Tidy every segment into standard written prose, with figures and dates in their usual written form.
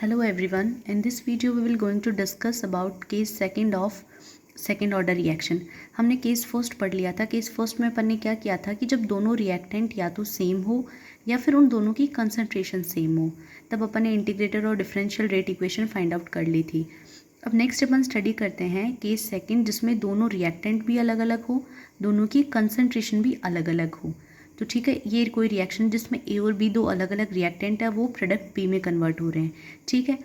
Hello everyone. In this video we will going to discuss about case second of second order reaction. हमने case first पढ़ लिया था. Case first में अपन ने क्या किया था कि जब दोनों रिएक्टेंट या तो सेम हो या फिर उन दोनों की कंसंट्रेशन सेम हो तब अपन ने इंटीग्रेटर और differential rate equation find out कर ली थी. अब नेक्स्ट अपन स्टडी करते हैं केस सेकेंड जिसमें दोनों रिएक्टेंट भी अलग अलग हो, दोनों की कंसंट्रेशन भी अलग अलग हो. तो ठीक है, ये कोई रिएक्शन जिसमें ए और बी दो अलग अलग रिएक्टेंट है वो प्रोडक्ट बी में कन्वर्ट हो रहे हैं. ठीक है,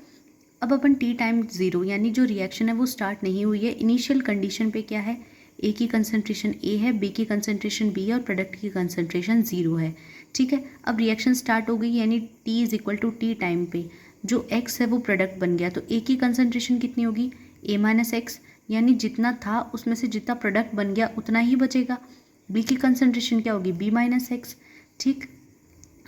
अब अपन टी टाइम ज़ीरो यानी जो रिएक्शन है वो स्टार्ट नहीं हुई है. इनिशियल कंडीशन पे क्या है, ए की कंसंट्रेशन ए है, बी की कंसंट्रेशन बी है और प्रोडक्ट की कंसंट्रेशन ज़ीरो है. ठीक है, अब रिएक्शन स्टार्ट हो गई यानी T is equal to T time पे जो एक्स है वो प्रोडक्ट बन गया. तो ए की कंसंट्रेशन कितनी होगी, ए माइनस एक्स, यानी जितना था उसमें से जितना प्रोडक्ट बन गया उतना ही बचेगा. बी की कंसंट्रेशन क्या होगी, बी माइनस एक्स. ठीक,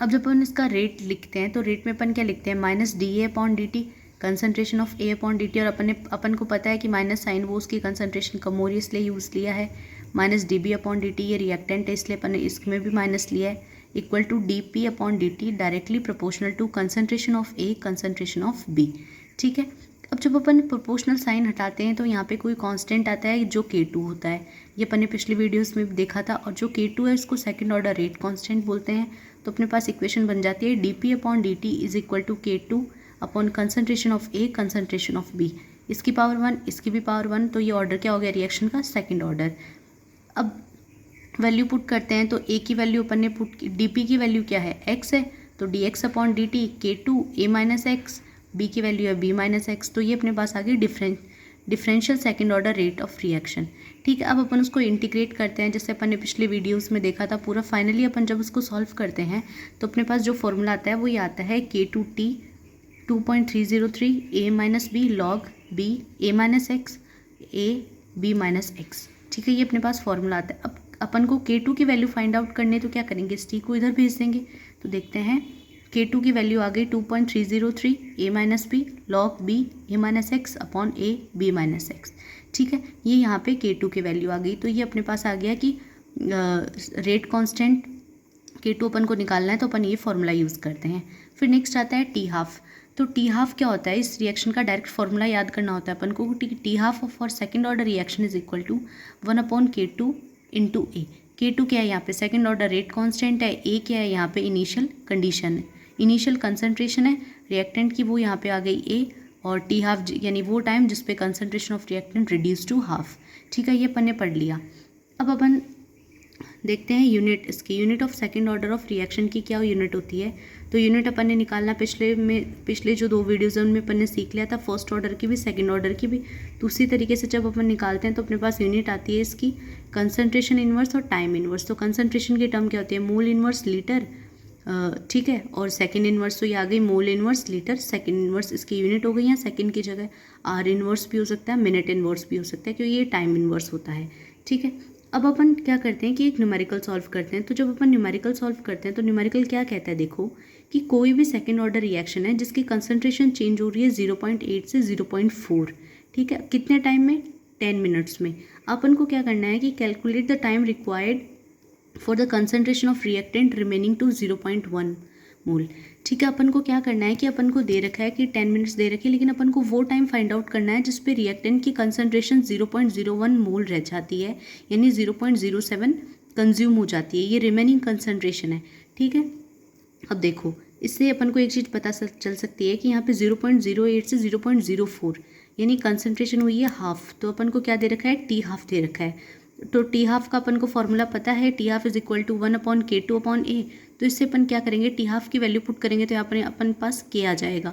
अब जब अपन इसका रेट लिखते हैं तो रेट में अपन क्या लिखते हैं, minus D A upon D T, concentration of A upon D T. और अपन को पता है कि माइनस साइन वो उसकी कंसनट्रेशन कम हो रही है इसलिए यूज़ लिया है. Minus D B upon D T, ये रिएक्टेंट है इसलिए अपन ने इसमें भी माइनस लिया है. Equal to D P upon D T directly proportional to concentration of A concentration of B. ठीक है, अब जब अपन प्रोपोर्शनल साइन हटाते हैं तो यहाँ पे कोई कांस्टेंट आता है जो K2 होता है. ये अपन ने पिछले वीडियोस में देखा था. और जो K2 है इसको सेकंड ऑर्डर रेट कांस्टेंट बोलते हैं. तो अपने पास इक्वेशन बन जाती है dP upon dt is equal to K2 upon concentration of A concentration of B. इसकी पावर 1, इसकी भी पावर 1. तो ये ऑर्डर क्या हो गया रिएक्शन का, सेकेंड ऑर्डर. अब वैल्यू पुट करते हैं तो A की वैल्यू अपन ने पुट की, dP की वैल्यू क्या है, x है, तो dx upon dt K2 A minus X, B की वैल्यू है बी माइनस एक्स. तो ये अपने पास आ गई differential second order rate of reaction. ठीक है, अब अपन उसको इंटीग्रेट करते हैं जैसे अपन ने पिछले वीडियोस में देखा था पूरा. फाइनली अपन जब उसको सॉल्व करते हैं तो अपने पास जो फॉर्मूला आता है वो ये आता है K2T 2.303 A minus B log B A minus X A B minus X. ठीक है, ये अपने पास फॉर्मूला आता है. अब अपन को K2 की वैल्यू फाइंड आउट करने तो क्या करेंगे, इस T को इधर भेज देंगे. तो देखते हैं K2 की वैल्यू आ गई 2.303 A minus B log B A minus X upon A B minus X. ठीक है, ये यहाँ पे K2 की वैल्यू आ गई. तो ये अपने पास आ गया कि रेट कांस्टेंट K2 अपन को निकालना है तो अपन ये फॉर्मूला यूज़ करते हैं. फिर नेक्स्ट आता है टी हाफ. तो टी हाफ क्या होता है, इस रिएक्शन का डायरेक्ट फॉर्मूला याद करना होता है अपन को. T half for second order reaction is equal to 1 upon K2 into A. K2 क्या है यहाँ पे, सेकेंड ऑर्डर रेट कॉन्स्टेंट है. ए क्या है यहाँ पे, इनिशियल कंडीशन है, इनिशियल कंसंट्रेशन है रिएक्टेंट की, वो यहाँ पे आ गई ए. और टी हाफ यानी वो टाइम जिस पे concentration of reactant reduce to half. ठीक है, ये अपन ने पढ़ लिया. अब अपन देखते हैं यूनिट, इसकी unit of second order of reaction की क्या यूनिट होती है. तो यूनिट अपन ने निकालना पिछले जो दो वीडियोज़ उनमें अपन ने सीख लिया था, फर्स्ट ऑर्डर की भी सेकंड ऑर्डर की भी. तो उसी तरीके से जब अपन निकालते हैं तो अपने पास यूनिट आती है इसकी कंसंट्रेशन इन्वर्स और टाइम इन्वर्स. तो कंसंट्रेशन की टर्म क्या होती है, मोल इन्वर्स लीटर. ठीक है, और सेकंड इन्वर्स तो ये आ गई मोल इन्वर्स लीटर. सेकंड इन्वर्स इसकी यूनिट हो गई यहाँ, सेकंड की जगह आर इन्वर्स भी हो सकता है, मिनट इन्वर्स भी हो सकता है क्योंकि ये टाइम इन्वर्स होता है. ठीक है, अब अपन क्या करते हैं कि एक न्यूमेरिकल सॉल्व करते हैं. तो जब अपन न्यूमेरिकल सॉल्व करते हैं तो न्यूमेरिकल क्या कहता है, देखो कि कोई भी सेकंड ऑर्डर रिएक्शन है जिसकी कंसंट्रेशन चेंज हो रही है 0.8 से 0.4. ठीक है, कितने टाइम में, 10 मिनट्स में. अपन को क्या करना है कि calculate the time required for the concentration of reactant remaining to 0.1 मोल. ठीक है, अपन को क्या करना है कि अपन को दे रखा है कि 10 मिनट्स दे रखे, लेकिन अपन को वो टाइम फाइंड आउट करना है जिस पे रिएक्टेंट की कंसंट्रेशन 0.01 मोल रह जाती है, यानी 0.07 कंज्यूम हो जाती है. ये रिमेनिंग कंसंट्रेशन है. ठीक है, अब देखो इससे अपन को एक चीज़ पता चल सकती है कि यहाँ पे 0.08 से 0.04 यानी कंसंट्रेशन हुई है हाफ. तो अपन को क्या दे रखा है, टी हाफ दे रखा है. तो टी हाफ का अपन को फॉर्मूला पता है, T half is equal to 1 upon K2 upon A. तो इससे अपन क्या करेंगे, टी हाफ की वैल्यू पुट करेंगे तो यहाँ पर अपन पास K आ जाएगा.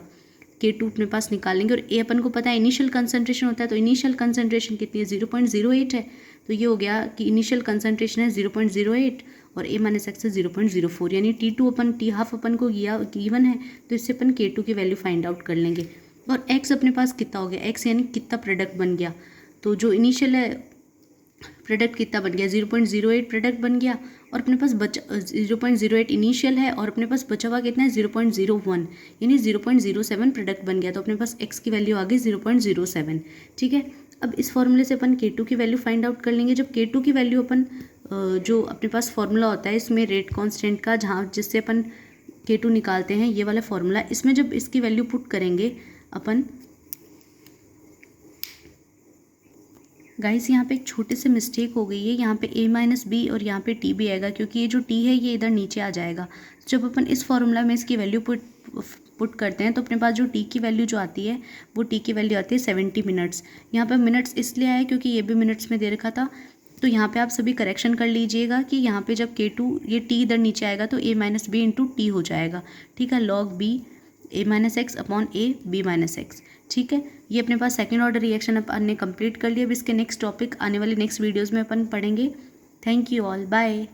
K2 अपने पास निकालेंगे और ए अपन को पता है इनिशियल कंसंट्रेशन होता है. तो इनिशियल कंसंट्रेशन कितनी है, 0.08 है. तो ये हो गया कि इनिशियल कंसंट्रेशन है 0.08 और ए माइनस एक्स है 0.04, यानी टी हाफ अपन को गिवन है. तो इससे अपन K2 की वैल्यू फाइंड आउट कर लेंगे. और एक्स अपने पास कितना हो गया, एक्स यानी कितना प्रोडक्ट बन गया. तो जो इनिशियल है प्रोडक्ट कितना बन गया, 0.08 प्रोडक्ट बन गया. और अपने पास 0.08 इनिशियल है और अपने पास बचा हुआ कितना है 0.01 यानी 0.07 प्रोडक्ट बन गया. तो अपने पास x की वैल्यू आ गई 0.07. ठीक है, अब इस फॉर्मूले से अपन K2 की वैल्यू फाइंड आउट कर लेंगे. जब K2 की वैल्यू अपन जो अपने पास फॉर्मूला होता है इसमें रेट कांस्टेंट का, जहाँ जिससे अपन K2 निकालते हैं, ये वाला फॉर्मूला, इसमें जब इसकी वैल्यू पुट करेंगे अपन, गाइस यहाँ पे एक छोटे से मिस्टेक हो गई है, यहाँ पे a माइनस बी और यहाँ पे t भी आएगा, क्योंकि ये जो t है ये इधर नीचे आ जाएगा। जब अपन इस फॉर्मूला में इसकी वैल्यू पुट करते हैं तो अपने पास जो t की वैल्यू जो आती है वो t की वैल्यू आती है 70 मिनट्स। यहाँ पे मिनट्स इसलिए आया क्योंकि ये भी मिनट्स में दे रखा था। तो यहाँ पे आप सभी करेक्शन कर लीजिएगा कि यहाँ पे जब K2 ये t इधर नीचे आएगा तो a minus B into T हो जाएगा। ठीक है, log b a minus X upon a b minus X. ठीक है, ये अपने पास सेकेंड ऑर्डर रिएक्शन अपन ने कंप्लीट कर लिया। अब इसके नेक्स्ट टॉपिक आने वाली नेक्स्ट वीडियोज़ में अपन पढ़ेंगे। Thank you all, bye.